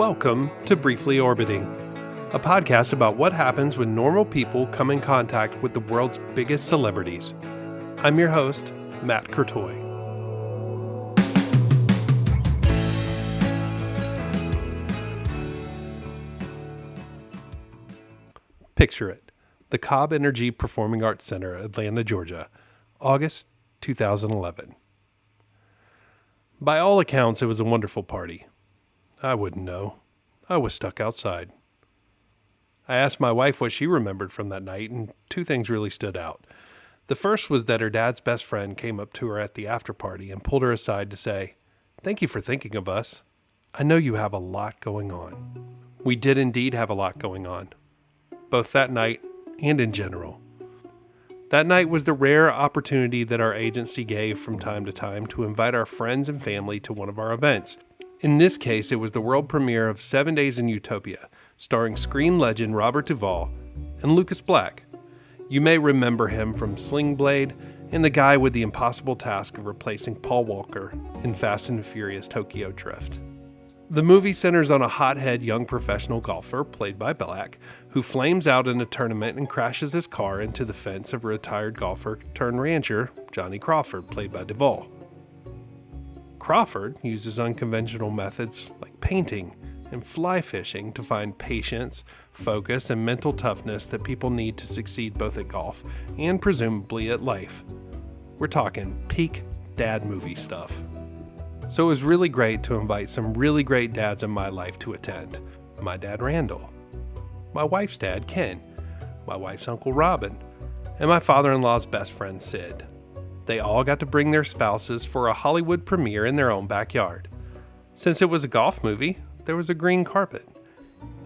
Welcome to Briefly Orbiting, a podcast about what happens when normal people come in contact with the world's biggest celebrities. I'm your host, Matt Courtois. Picture it, the Cobb Energy Performing Arts Center, Atlanta, Georgia, August 2011. By all accounts, it was a wonderful party. I wouldn't know. I was stuck outside. I asked my wife what she remembered from that night, and two things really stood out. The first was that her dad's best friend came up to her at the after party and pulled her aside to say, "Thank you for thinking of us. I know you have a lot going on." We did indeed have a lot going on, both that night and in general. That night was the rare opportunity that our agency gave from time to time to invite our friends and family to one of our events. In this case, it was the world premiere of 7 Days in Utopia, starring screen legend Robert Duvall and Lucas Black. You may remember him from Sling Blade and the guy with the impossible task of replacing Paul Walker in Fast and Furious Tokyo Drift. The movie centers on a hothead young professional golfer, played by Black, who flames out in a tournament and crashes his car into the fence of a retired golfer turned rancher, Johnny Crawford, played by Duvall. Crawford uses unconventional methods like painting and fly fishing to find patience, focus, and mental toughness that people need to succeed both at golf and presumably at life. We're talking peak dad movie stuff. So it was really great to invite some really great dads in my life to attend. My dad Randall, my wife's dad Ken, my wife's uncle Robin, and my father-in-law's best friend Sid. They all got to bring their spouses for a Hollywood premiere in their own backyard. Since it was a golf movie, there was a green carpet.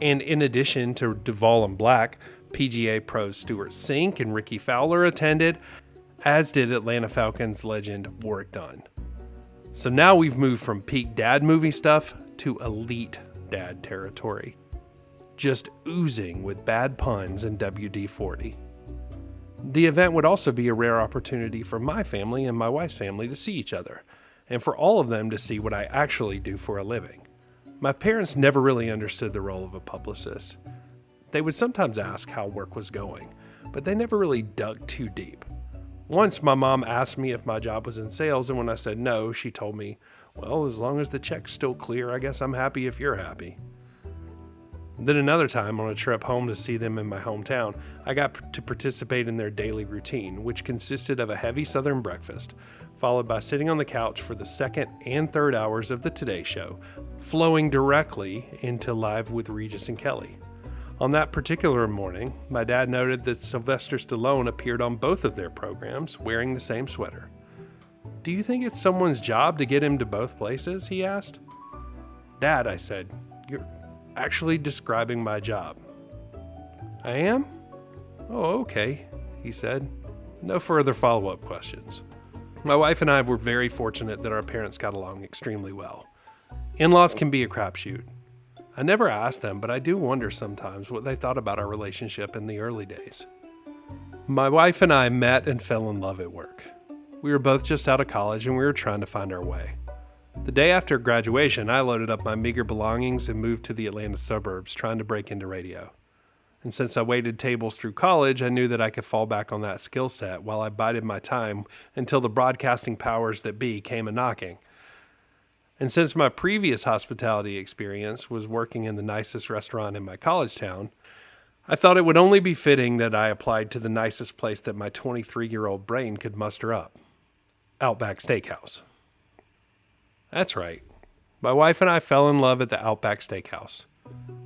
And in addition to Duvall and Black, PGA pros Stuart Sink and Ricky Fowler attended, as did Atlanta Falcons legend Warrick Dunn. So now we've moved from peak dad movie stuff to elite dad territory. Just oozing with bad puns and WD-40. The event would also be a rare opportunity for my family and my wife's family to see each other, and for all of them to see what I actually do for a living. My parents never really understood the role of a publicist. They would sometimes ask how work was going, but they never really dug too deep. Once my mom asked me if my job was in sales, and when I said no, she told me, "Well, as long as the check's still clear, I guess I'm happy if you're happy." Then another time, on a trip home to see them in my hometown, I got to participate in their daily routine, which consisted of a heavy Southern breakfast, followed by sitting on the couch for the second and third hours of the Today Show, flowing directly into Live with Regis and Kelly. On that particular morning, my dad noted that Sylvester Stallone appeared on both of their programs wearing the same sweater. "Do you think it's someone's job to get him to both places?" he asked. "Dad," I said, "you're actually describing my job." "I am? Oh, okay," he said. No further follow-up questions. My wife and I were very fortunate that our parents got along extremely well. In-laws can be a crapshoot. I never asked them, but I do wonder sometimes what they thought about our relationship in the early days. My wife and I met and fell in love at work. We were both just out of college and we were trying to find our way. The day after graduation, I loaded up my meager belongings and moved to the Atlanta suburbs, trying to break into radio. And since I waited tables through college, I knew that I could fall back on that skill set while I bided my time until the broadcasting powers that be came a-knocking. And since my previous hospitality experience was working in the nicest restaurant in my college town, I thought it would only be fitting that I applied to the nicest place that my 23-year-old brain could muster up, Outback Steakhouse. That's right. My wife and I fell in love at the Outback Steakhouse,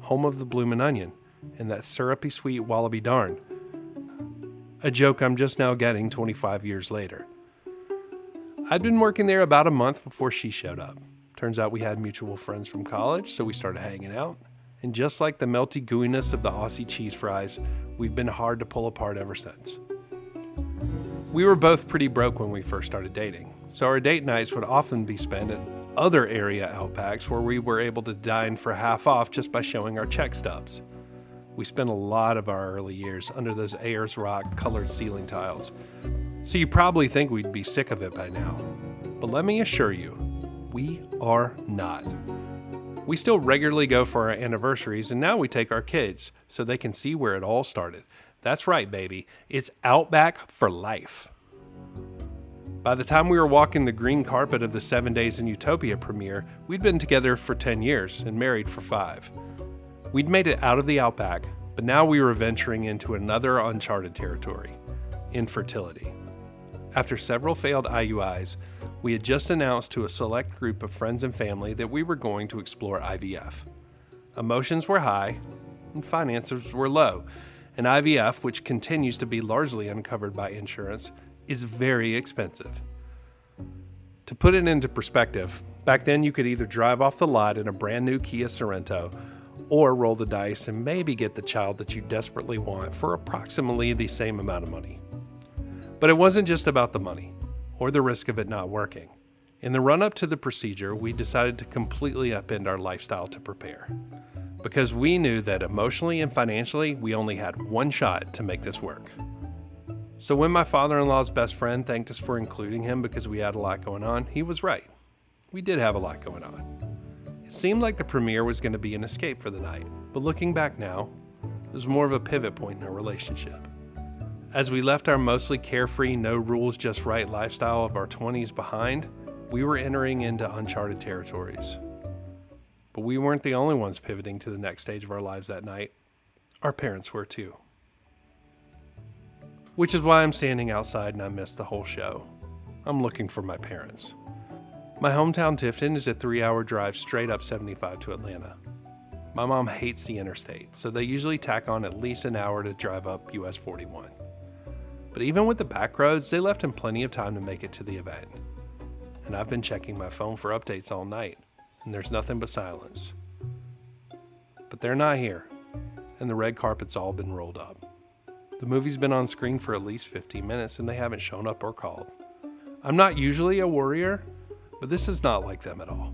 home of the Bloomin' Onion and that syrupy sweet wallaby darn. A joke I'm just now getting 25 years later. I'd been working there about a month before she showed up. Turns out we had mutual friends from college, so we started hanging out. And just like the melty gooiness of the Aussie cheese fries, we've been hard to pull apart ever since. We were both pretty broke when we first started dating, so our date nights would often be spent at other area Outbacks where we were able to dine for half off just by showing our check stubs. We spent a lot of our early years under those Ayers Rock colored ceiling tiles, so you probably think we'd be sick of it by now. But let me assure you, we are not. We still regularly go for our anniversaries, and now we take our kids so they can see where it all started. That's right, baby. It's Outback for life. By the time we were walking the green carpet of the 7 Days in Utopia premiere, we'd been together for 10 years and married for 5. We'd made it out of the Outback, but now we were venturing into another uncharted territory, infertility. After several failed IUIs, we had just announced to a select group of friends and family that we were going to explore IVF. Emotions were high and finances were low, and IVF, which continues to be largely uncovered by insurance, is very expensive. To put it into perspective, back then you could either drive off the lot in a brand new Kia Sorento or roll the dice and maybe get the child that you desperately want for approximately the same amount of money. But it wasn't just about the money or the risk of it not working. In the run-up to the procedure, we decided to completely upend our lifestyle to prepare, because we knew that emotionally and financially, we only had one shot to make this work. So when my father-in-law's best friend thanked us for including him because we had a lot going on, he was right. We did have a lot going on. It seemed like the premiere was going to be an escape for the night, but looking back now, it was more of a pivot point in our relationship. As we left our mostly carefree, no rules, just right lifestyle of our 20s behind, we were entering into uncharted territories. But we weren't the only ones pivoting to the next stage of our lives that night. Our parents were too. Which is why I'm standing outside and I missed the whole show. I'm looking for my parents. My hometown Tifton is a 3-hour drive straight up 75 to Atlanta. My mom hates the interstate, so they usually tack on at least an hour to drive up US 41. But even with the back roads, they left him plenty of time to make it to the event. And I've been checking my phone for updates all night, and there's nothing but silence. But they're not here, and the red carpet's all been rolled up. The movie's been on screen for at least 15 minutes, and they haven't shown up or called. I'm not usually a worrier, but this is not like them at all,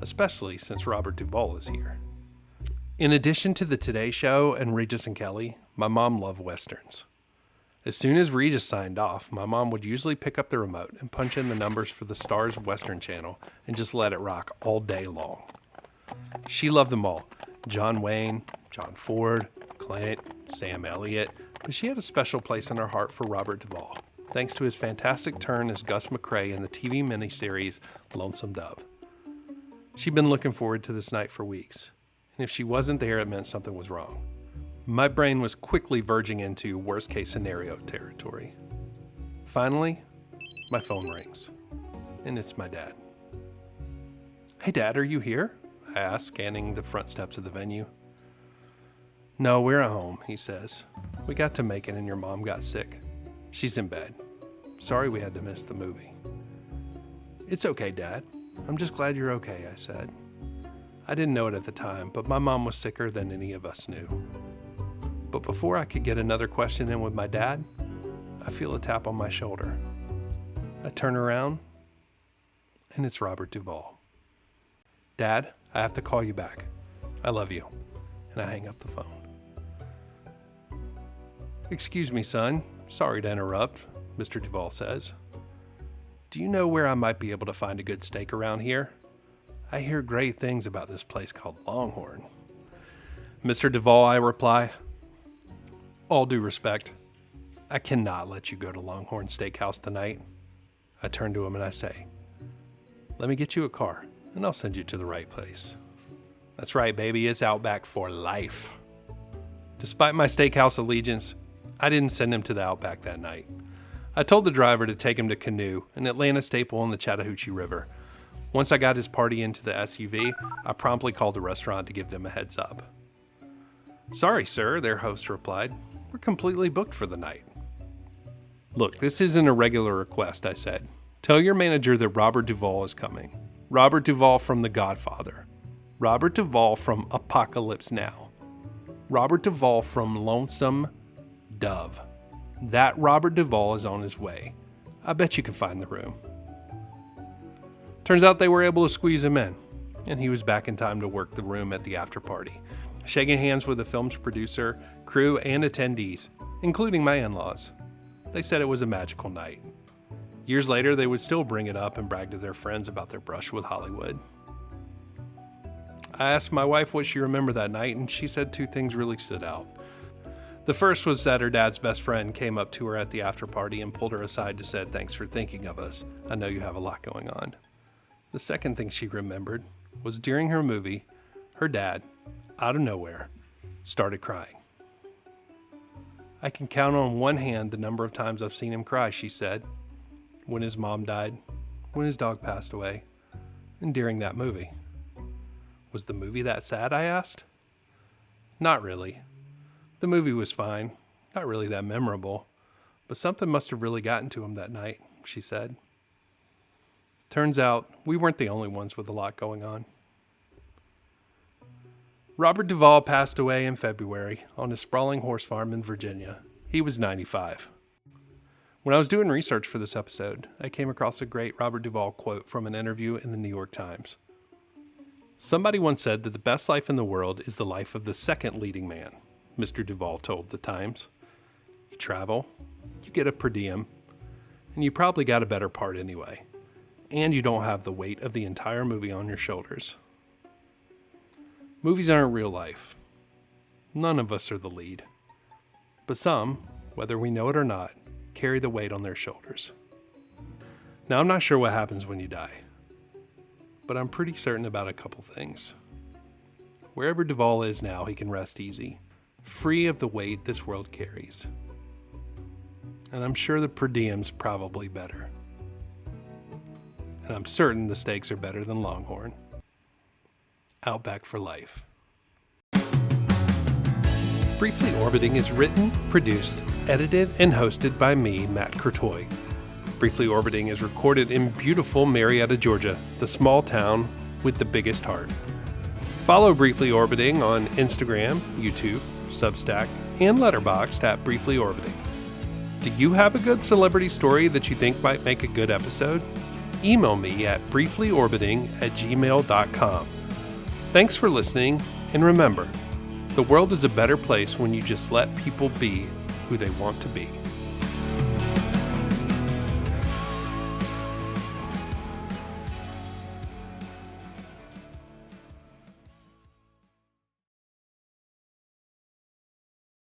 especially since Robert Duvall is here. In addition to the Today Show and Regis and Kelly, my mom loved Westerns. As soon as Regis signed off, my mom would usually pick up the remote and punch in the numbers for the Starz Western channel and just let it rock all day long. She loved them all: John Wayne, John Ford, Clint, Sam Elliott, but she had a special place in her heart for Robert Duvall, thanks to his fantastic turn as Gus McCrae in the TV miniseries Lonesome Dove. She'd been looking forward to this night for weeks, and if she wasn't there, it meant something was wrong. My brain was quickly verging into worst-case scenario territory. Finally, my phone rings, and it's my dad. "Hey, Dad, are you here?" I asked, scanning the front steps of the venue. "No, we're at home," he says. "We got to Macon and your mom got sick. She's in bed. Sorry we had to miss the movie." "It's okay, Dad. I'm just glad you're okay," I said. I didn't know it at the time, but my mom was sicker than any of us knew. But before I could get another question in with my dad, I feel a tap on my shoulder. I turn around, and it's Robert Duvall. "Dad, I have to call you back. I love you." And I hang up the phone. "Excuse me, son. Sorry to interrupt," Mr. Duvall says. "Do you know where I might be able to find a good steak around here? I hear great things about this place called Longhorn." "Mr. Duvall," I reply, "all due respect, I cannot let you go to Longhorn Steakhouse tonight." I turn to him and I say, "Let me get you a car and I'll send you to the right place." That's right, baby, it's Outback for life. Despite my steakhouse allegiance, I didn't send him to the Outback that night. I told the driver to take him to Canoe, an Atlanta staple on the Chattahoochee River. Once I got his party into the SUV, I promptly called the restaurant to give them a heads up. "Sorry, sir," their host replied. "We're completely booked for the night." "Look, this isn't a regular request," I said. "Tell your manager that Robert Duvall is coming. Robert Duvall from The Godfather. Robert Duvall from Apocalypse Now. Robert Duvall from Lonesome Dove. That Robert Duvall is on his way. I bet you can find the room." Turns out they were able to squeeze him in, and he was back in time to work the room at the after party, shaking hands with the film's producer, crew, and attendees, including my in-laws. They said it was a magical night. Years later, they would still bring it up and brag to their friends about their brush with Hollywood. I asked my wife what she remembered that night, and she said 2 things really stood out. The first was that her dad's best friend came up to her at the after party and pulled her aside to say, "Thanks for thinking of us. I know you have a lot going on." The second thing she remembered was during her movie, her dad, out of nowhere, started crying. "I can count on one hand the number of times I've seen him cry," she said, when his mom died, when his dog passed away, and during that movie. Was the movie that sad, I asked? Not really. The movie was fine, not really that memorable, but something must have really gotten to him that night, she said. Turns out, we weren't the only ones with a lot going on. Robert Duvall passed away in February on his sprawling horse farm in Virginia. He was 95. When I was doing research for this episode, I came across a great Robert Duvall quote from an interview in the New York Times. Somebody once said that the best life in the world is the life of the second leading man, Mr. Duvall told the Times. You travel, you get a per diem, and you probably got a better part anyway. And you don't have the weight of the entire movie on your shoulders. Movies aren't real life. None of us are the lead. But some, whether we know it or not, carry the weight on their shoulders. Now, I'm not sure what happens when you die, but I'm pretty certain about a couple things. Wherever Duvall is now, he can rest easy, free of the weight this world carries. And I'm sure the per diem's probably better. And I'm certain the steaks are better than Longhorn. Outback for life. Briefly Orbiting is written, produced, edited, and hosted by me, Matt Courtois. Briefly Orbiting is recorded in beautiful Marietta, Georgia, the small town with the biggest heart. Follow Briefly Orbiting on Instagram, YouTube, Substack, and Letterboxd at Briefly Orbiting. Do you have a good celebrity story that you think might make a good episode? Email me at brieflyorbiting@gmail.com. Thanks for listening, and remember, the world is a better place when you just let people be who they want to be.